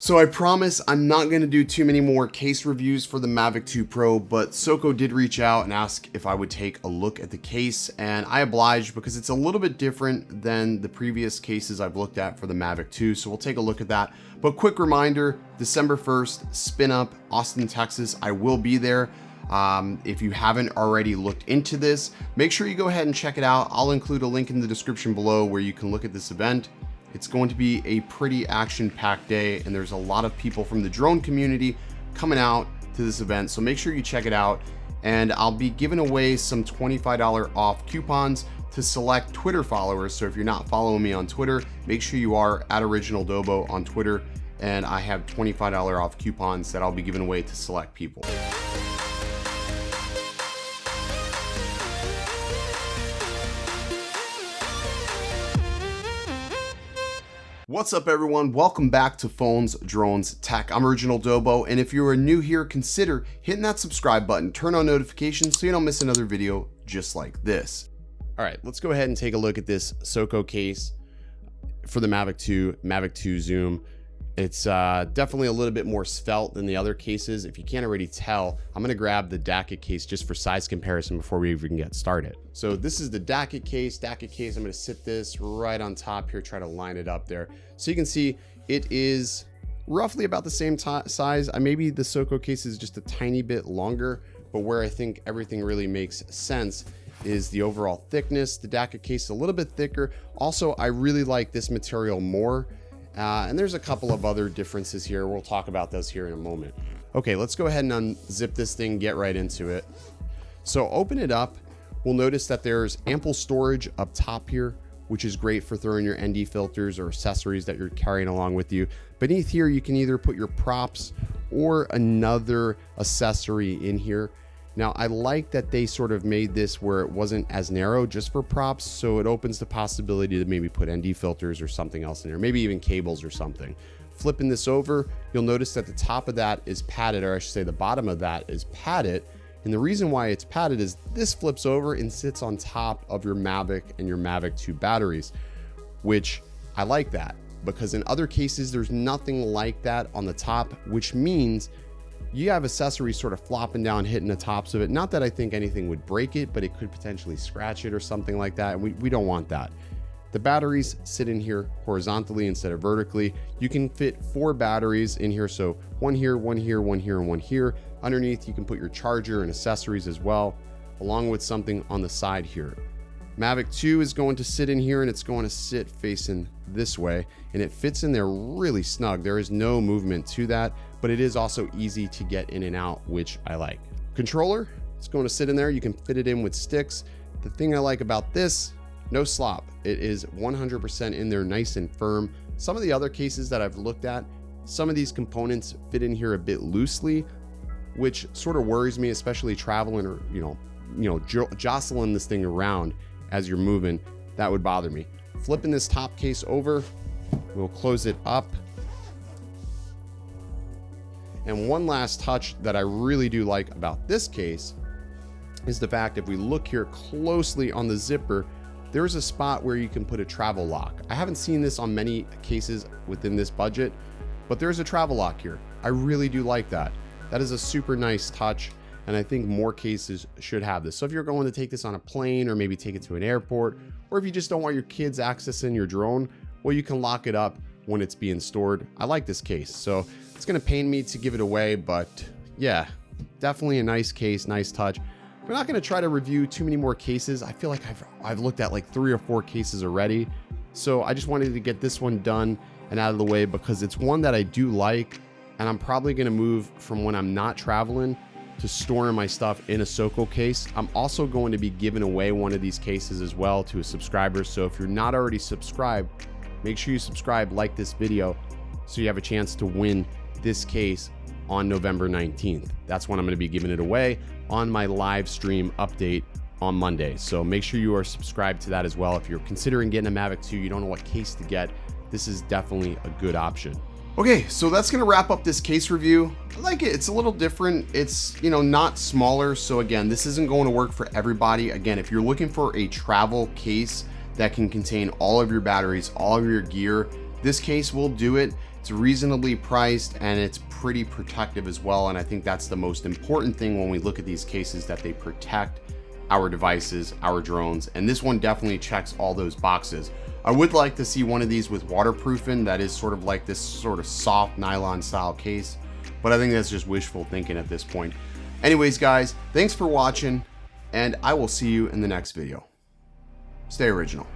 So I promise I'm not going to do too many more case reviews for the Mavic 2 Pro, but SOCO did reach out and ask if I would take a look at the case, and I obliged because it's a little bit different than the previous cases I've looked at for the Mavic 2, so we'll take a look at that. But quick reminder, December 1st, Spin Up, Austin, Texas, I will be there. If you haven't already looked into this, make sure you go ahead and check it out. I'll include a link in the description below where you can look at this event. It's going to be a pretty action-packed day, and there's a lot of people from the drone community coming out to this event, so make sure you check it out. And I'll be giving away some $25 off coupons to select Twitter followers. So if you're not following me on Twitter, make sure you are at Original Dobo on Twitter, and I have $25 off coupons that I'll be giving away to select people. What's up everyone, welcome back to Phones, Drones, Tech. I'm Original Dobo, and if you are new here, consider hitting that subscribe button, turn on notifications so you don't miss another video just like this. All right, let's go ahead and take a look at this SOCO case for the Mavic 2 Zoom. It's definitely a little bit more svelte than the other cases. If you can't already tell, I'm gonna grab the DJI case just for size comparison before we even get started. So this is the DJI case. I'm gonna sit this right on top here, try to line it up there. So you can see it is roughly about the same size. Maybe the SOCO case is just a tiny bit longer, but where I think everything really makes sense is the overall thickness. The DJI case is a little bit thicker. Also, I really like this material more. And there's a couple of other differences here. We'll talk about those here in a moment. Okay, let's go ahead and unzip this thing, get right into it. So open it up. We'll notice that there's ample storage up top here, which is great for throwing your ND filters or accessories that you're carrying along with you. Beneath here, you can either put your props or another accessory in here. Now, I like that they sort of made this where it wasn't as narrow just for props, so it opens the possibility to maybe put ND filters or something else in there, maybe even cables or something. Flipping this over, you'll notice that the top of that is padded, or I should say the bottom of that is padded. And the reason why it's padded is this flips over and sits on top of your Mavic and your Mavic 2 batteries, which I like that because in other cases, there's nothing like that on the top, which means you have accessories sort of flopping down, hitting the tops of it. Not that I think anything would break it, but it could potentially scratch it or something like that. And we don't want that. The batteries sit in here horizontally instead of vertically. You can fit 4 batteries in here. So one here, one here, one here, and one here. Underneath, you can put your charger and accessories as well, along with something on the side here. Mavic 2 is going to sit in here, and it's going to sit facing this way, and it fits in there really snug. There is no movement to that, but it is also easy to get in and out, which I like. Controller, it's going to sit in there. You can fit it in with sticks. The thing I like about this, no slop. It is 100% in there, nice and firm. Some of the other cases that I've looked at, some of these components fit in here a bit loosely, which sort of worries me, especially traveling or, jostling this thing around as you're moving. That would bother me. Flipping this top case over, we'll close it up. And one last touch that I really do like about this case is the fact if we look here closely on the zipper, there's a spot where you can put a travel lock. I haven't seen this on many cases within this budget, but there's a travel lock here. I really do like that. That is a super nice touch, and I think more cases should have this. So if you're going to take this on a plane or maybe take it to an airport, or if you just don't want your kids accessing your drone, well, you can lock it up when it's being stored. I like this case. So it's gonna pain me to give it away, but yeah, definitely a nice case, nice touch. We're not gonna try to review too many more cases. I feel like I've looked at like 3 or 4 cases already. So I just wanted to get this one done and out of the way because it's one that I do like, and I'm probably gonna move from when I'm not traveling to storing my stuff in a SOCO case. I'm also going to be giving away one of these cases as well to a subscriber. So if you're not already subscribed, make sure you subscribe, like this video, so you have a chance to win this case on November 19th. That's when I'm going to be giving it away on my live stream update on Monday. So make sure you are subscribed to that as well. If you're considering getting a Mavic 2, you don't know what case to get, this is definitely a good option. Okay, so that's gonna wrap up this case review. I like it, it's a little different. It's, not smaller. So again, this isn't going to work for everybody. Again, if you're looking for a travel case that can contain all of your batteries, all of your gear, this case will do it. It's It's reasonably priced and it's pretty protective as well. And I think that's the most important thing when we look at these cases, that they protect our devices, our drones. And this one definitely checks all those boxes. I would like to see one of these with waterproofing that is sort of like this sort of soft nylon style case, but I think that's just wishful thinking at this point. Anyways, guys, thanks for watching, and I will see you in the next video. Stay original.